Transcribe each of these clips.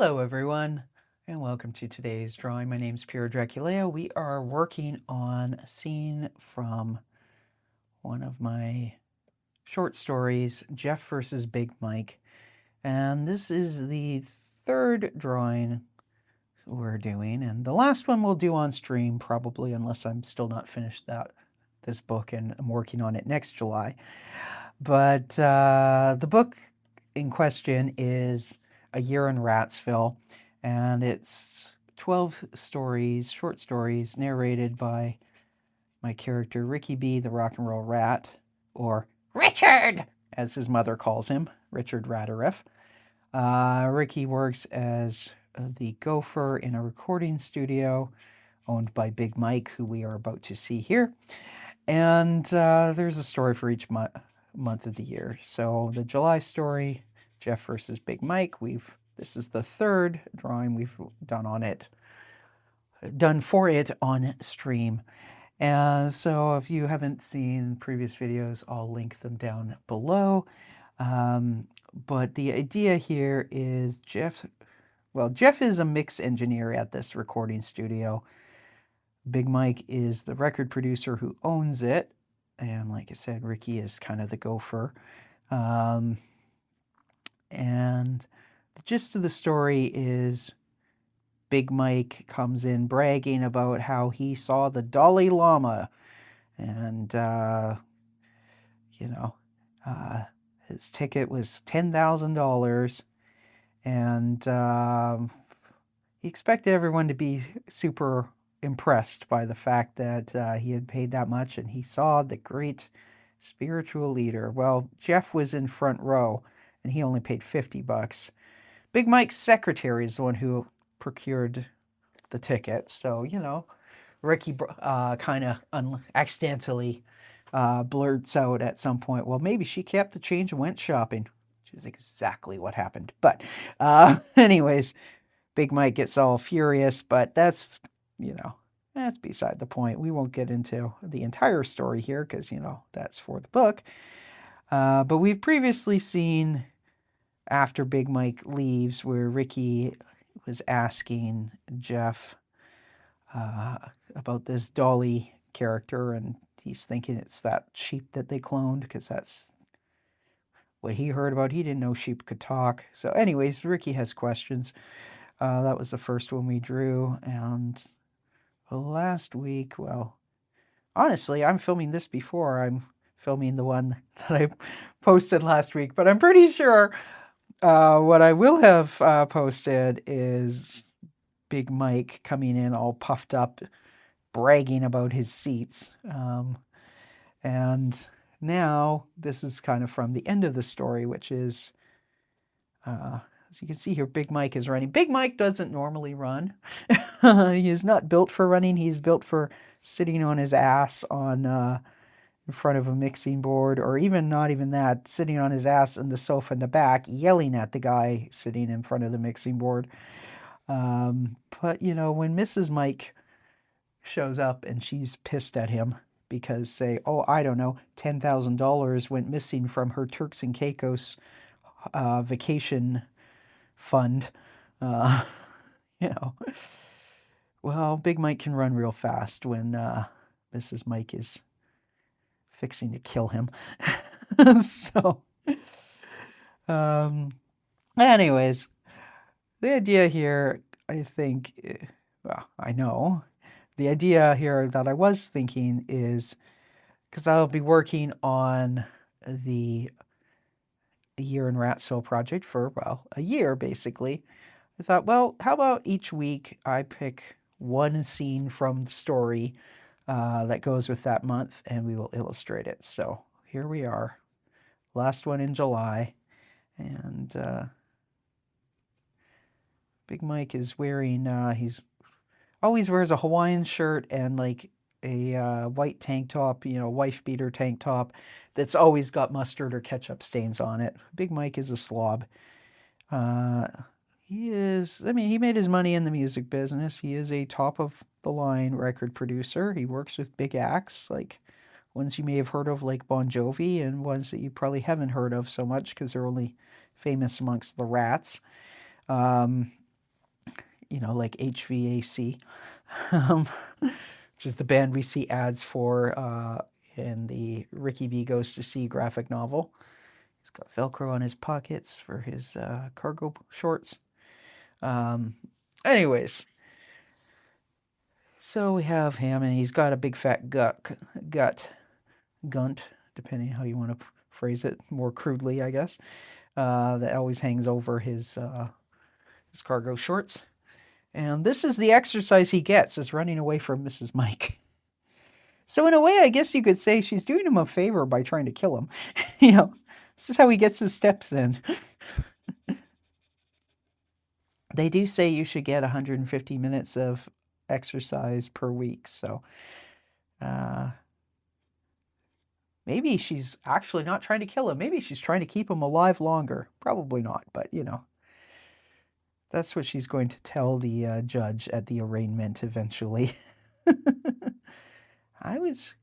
Hello everyone, and welcome to today's drawing. My name's Pierre Draculeo. We are working on a scene from one of my short stories, Jeff versus Big Mike. And this is the third drawing we're doing, and the last one we'll do on stream probably, unless I'm still not finished this book and I'm working on it next July. But the book in question is A Year in Ratsville, and it's 12 stories, short stories, narrated by my character Ricky B, the rock and roll rat, or Richard, as his mother calls him, Richard Ratteriff. Ricky works as the gopher in a recording studio owned by Big Mike, who we are about to see here. And there's a story for each month of the year. So the July story, Jeff versus Big Mike, this is the third drawing we've done for it on stream. And so if you haven't seen previous videos, I'll link them down below. But the idea here is Jeff is a mix engineer at this recording studio. Big Mike is the record producer who owns it. And like I said, Ricky is kind of the gopher. And the gist of the story is Big Mike comes in bragging about how he saw the Dalai Lama. And, his ticket was $10,000. And he expected everyone to be super impressed by the fact that he had paid that much and he saw the great spiritual leader. Well, Jeff was in front row and he only paid $50. Big Mike's secretary is the one who procured the ticket. So, Ricky kind of accidentally blurts out at some point, well, maybe she kept the change and went shopping, which is exactly what happened. But anyways, Big Mike gets all furious, but that's beside the point. We won't get into the entire story here because, that's for the book. But we've previously seen after Big Mike leaves where Ricky was asking Jeff about this Dolly character, and he's thinking it's that sheep that they cloned because that's what he heard about. He didn't know sheep could talk. So anyways, Ricky has questions. That was the first one we drew, and last week, well, honestly, I'm filming this before I'm filming the one that I posted last week, but I'm pretty sure what I will have posted is Big Mike coming in all puffed up, bragging about his seats. And now this is kind of from the end of the story, which is, as you can see here, Big Mike is running. Big Mike doesn't normally run. He is not built for running. He's built for sitting on his ass in front of a mixing board, or not even that, sitting on his ass in the sofa in the back, yelling at the guy sitting in front of the mixing board. But, when Mrs. Mike shows up and she's pissed at him because, say, I don't know, $10,000 went missing from her Turks and Caicos vacation fund, well, Big Mike can run real fast when Mrs. Mike is fixing to kill him. So, anyways, the idea here, I think, I know, the idea here that I was thinking is, because I'll be working on the Year in Ratsville project for, a year, basically. I thought, well, how about each week I pick one scene from the story that goes with that month, and we will illustrate it. So here we are, last one in July, and Big Mike is wearing, he's always wears a Hawaiian shirt and like a white tank top, wife beater tank top that's always got mustard or ketchup stains on it. Big Mike is a slob. He made his money in the music business. He is a top-of-the-line record producer. He works with big acts, like ones you may have heard of, like Bon Jovi, and ones that you probably haven't heard of so much because they're only famous amongst the rats. you know, like HVAC, which is the band we see ads for in the Ricky B Goes to Sea graphic novel. He's got Velcro on his pockets for his cargo shorts. Anyways, so we have him, and he's got a big fat gunt, depending how you want to phrase it more crudely, I guess, that always hangs over his cargo shorts. And this is the exercise he gets, is running away from Mrs. Mike. So in a way, I guess you could say she's doing him a favor by trying to kill him. You know, this is how he gets his steps in. They do say you should get 150 minutes of exercise per week, so maybe she's actually not trying to kill him. Maybe she's trying to keep him alive longer. Probably not, but you know. That's what she's going to tell the judge at the arraignment eventually.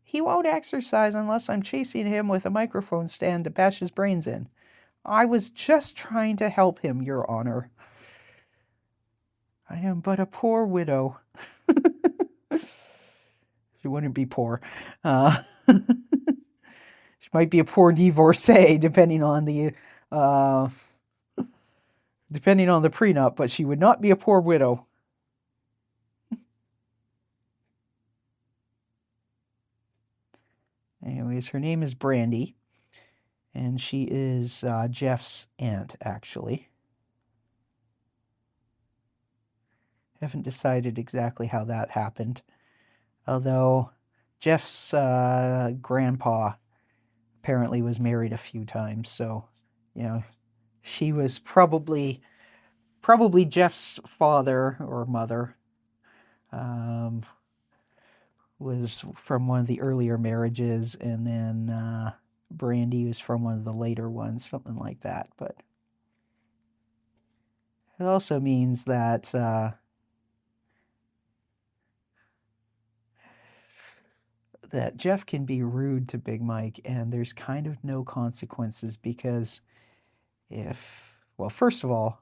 He won't exercise unless I'm chasing him with a microphone stand to bash his brains in. I was just trying to help him, Your Honor. I am but a poor widow. She wouldn't be poor. She might be a poor divorcee, depending on the prenup, but she would not be a poor widow. Anyways, her name is Brandy, and she is Jeff's aunt, actually. Haven't decided exactly how that happened, although Jeff's grandpa apparently was married a few times, so, you know, she was probably Jeff's father or mother. Was from one of the earlier marriages, and then Brandy was from one of the later ones, something like that. But it also means that that Jeff can be rude to Big Mike, and there's kind of no consequences, because first of all,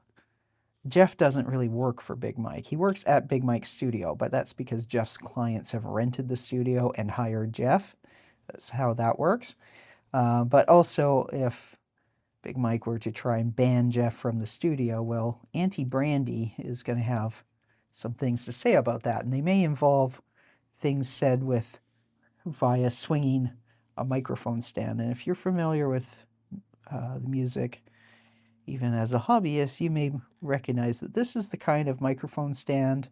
Jeff doesn't really work for Big Mike. He works at Big Mike's studio, but that's because Jeff's clients have rented the studio and hired Jeff. That's how that works. But also, if Big Mike were to try and ban Jeff from the studio, well, Auntie Brandy is going to have some things to say about that, and they may involve things said via swinging a microphone stand. And if you're familiar with the music, even as a hobbyist, you may recognize that this is the kind of microphone stand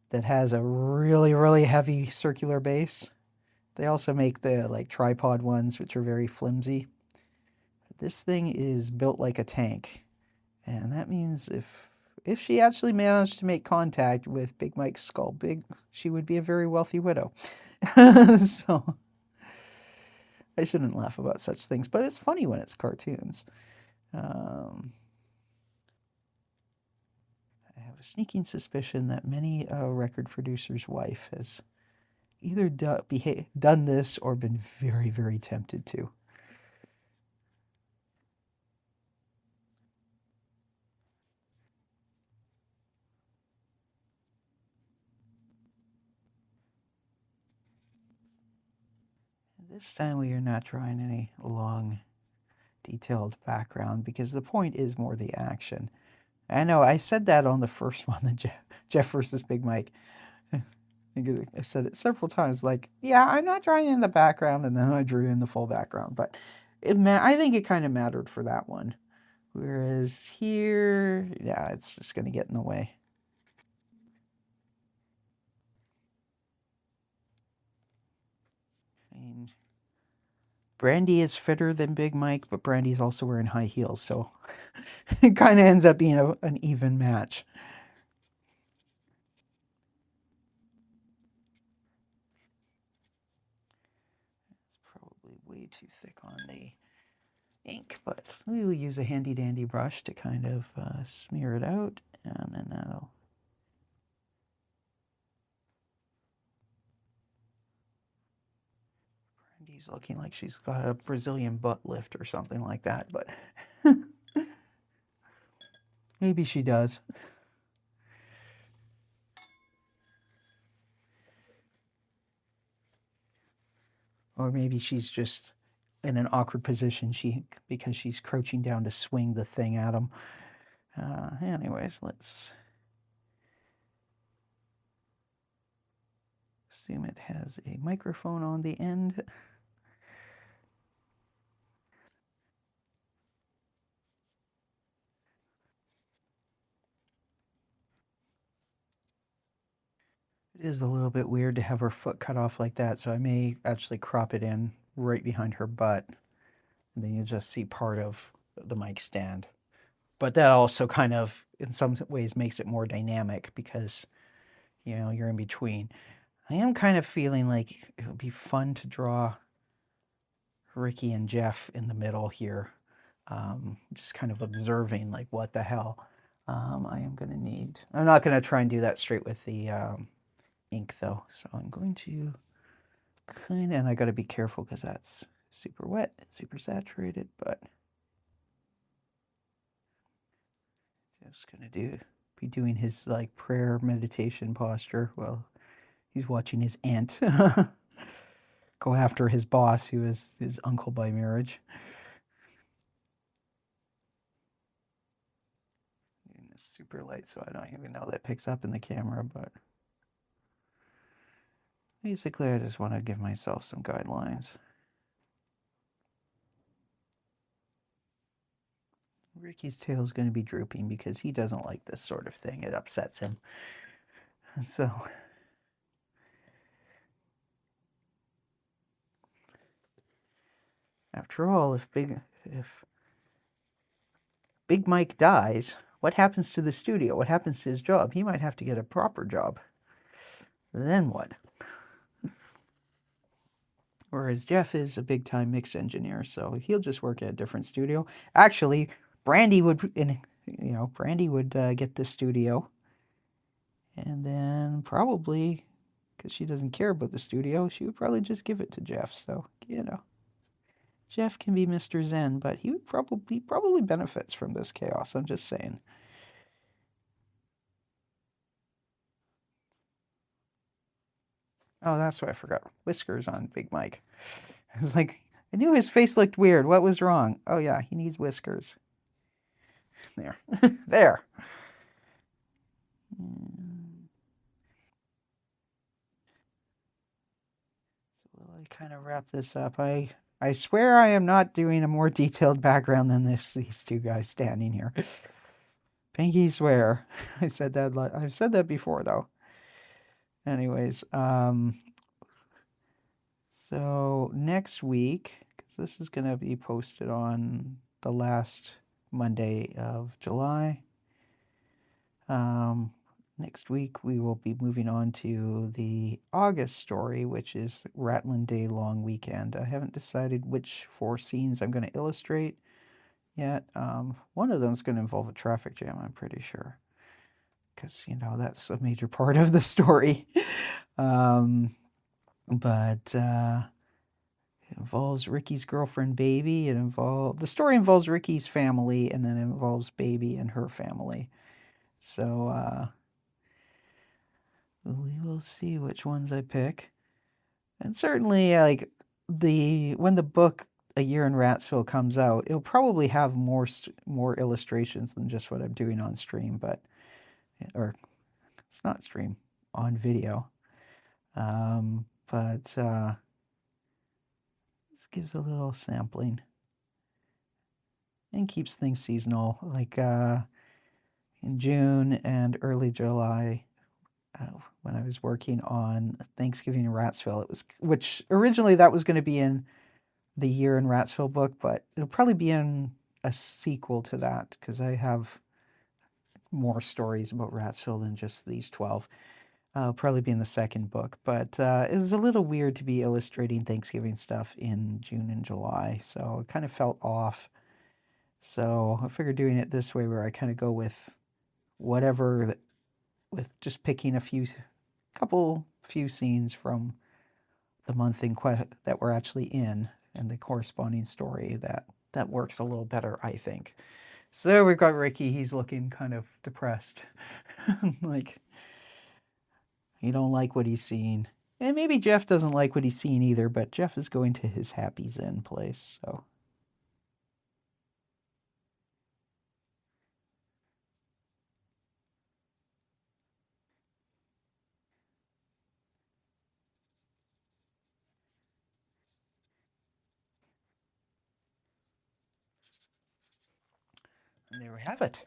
that has a really, really heavy circular base. They also make the tripod ones, which are very flimsy. This thing is built like a tank. And that means if she actually managed to make contact with Big Mike's skull, she would be a very wealthy widow. So I shouldn't laugh about such things, but it's funny when it's cartoons. I have a sneaking suspicion that many a record producer's wife has either done this or been very, very tempted to. This time we are not drawing any long, detailed background, because the point is more the action. I know, I said that on the first one, the Jeff versus Big Mike. I said it several times, yeah, I'm not drawing in the background, and then I drew in the full background, but I think it kind of mattered for that one. Whereas here, yeah, it's just going to get in the way. I mean, Brandy is fitter than Big Mike, but Brandy's also wearing high heels, so it kind of ends up being an even match. It's probably way too thick on the ink, but we will use a handy dandy brush to kind of smear it out, and then that'll... Brandy's looking like she's got a Brazilian butt lift or something like that, but maybe she does. Or maybe she's just in an awkward position because she's crouching down to swing the thing at him. Anyways, let's assume it has a microphone on the end. It is a little bit weird to have her foot cut off like that, so I may actually crop it in right behind her butt, and then you'll just see part of the mic stand. But that also kind of, in some ways, makes it more dynamic because, you're in between. I am kind of feeling like it would be fun to draw Ricky and Jeff in the middle here, just kind of observing, like, what the hell. I'm not going to try and do that straight with the ink, though. So I'm going to and I got to be careful because that's super wet and super saturated, but just going to be doing his, like, prayer meditation posture while he's watching his aunt go after his boss, who is his uncle by marriage. Doing this super light, so I don't even know that picks up in the camera, but basically I just want to give myself some guidelines. Ricky's tail is going to be drooping because he doesn't like this sort of thing. It upsets him. So after all, if Big Mike dies, what happens to the studio? What happens to his job? He might have to get a proper job. Then what? Whereas Jeff is a big-time mix engineer, so he'll just work at a different studio. Actually, Brandy would get this studio, and then probably, because she doesn't care about the studio, she would probably just give it to Jeff. So Jeff can be Mr. Zen, but he probably benefits from this chaos. I'm just saying. Oh, that's what I forgot. Whiskers on Big Mike. It's like, I knew his face looked weird. What was wrong? Oh, yeah, he needs whiskers. There. There. So will I kind of wrap this up? I swear I am not doing a more detailed background than these two guys standing here. Pinky swear. I've said that before, though. Anyways, so next week, because this is going to be posted on the last Monday of July, next week we will be moving on to the August story, which is Ratlin Day Long Weekend. I haven't decided which 4 scenes I'm going to illustrate yet. One of them is going to involve a traffic jam, I'm pretty sure, because, that's a major part of the story. But it involves Ricky's girlfriend, Baby. The story involves Ricky's family, and then it involves Baby and her family. So we will see which ones I pick. And certainly, like, when the book A Year in Ratsville comes out, it'll probably have more illustrations than just what I'm doing on stream, or it's not stream, on video. But this gives a little sampling and keeps things seasonal. Like in June and early July, when I was working on Thanksgiving in Ratsville, which originally that was going to be in the Year in Ratsville book, but it'll probably be in a sequel to that because I have more stories about Ratsville than just these 12. Probably be in the second book, but it was a little weird to be illustrating Thanksgiving stuff in June and July, so it kind of felt off. So I figured doing it this way, where I kind of go with whatever, with just picking a few scenes from the month that we're actually in, and the corresponding story that works a little better, I think. So we've got Ricky. He's looking kind of depressed, like, he don't like what he's seeing. And maybe Jeff doesn't like what he's seeing either, but Jeff is going to his happy Zen place, so. And there we have it.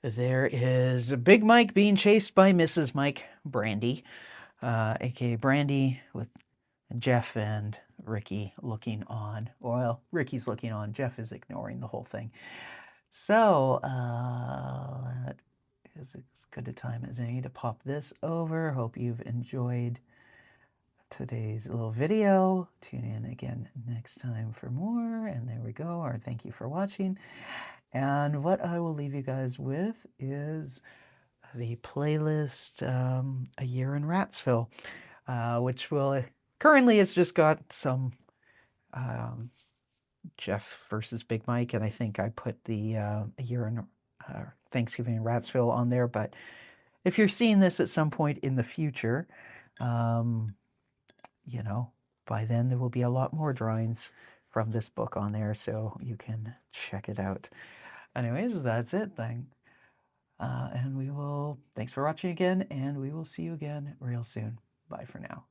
There is Big Mike being chased by Mrs. Mike, Brandy, aka Brandy, with Jeff and Ricky looking on. Well, Ricky's looking on. Jeff is ignoring the whole thing. So, that is as good a time as any to pop this over. Hope you've enjoyed today's little video. Tune in again next time for more. And there we go. Our thank you for watching. And what I will leave you guys with is the playlist A Year in Ratsville, which will currently it's just got some Jeff versus Big Mike, and I think I put the A Year in Thanksgiving in Ratsville on there. But if you're seeing this at some point in the future, you know, by then there will be a lot more drawings from this book on there, so you can check it out. Anyways, that's it. And thanks for watching again, and we will see you again real soon. Bye for now.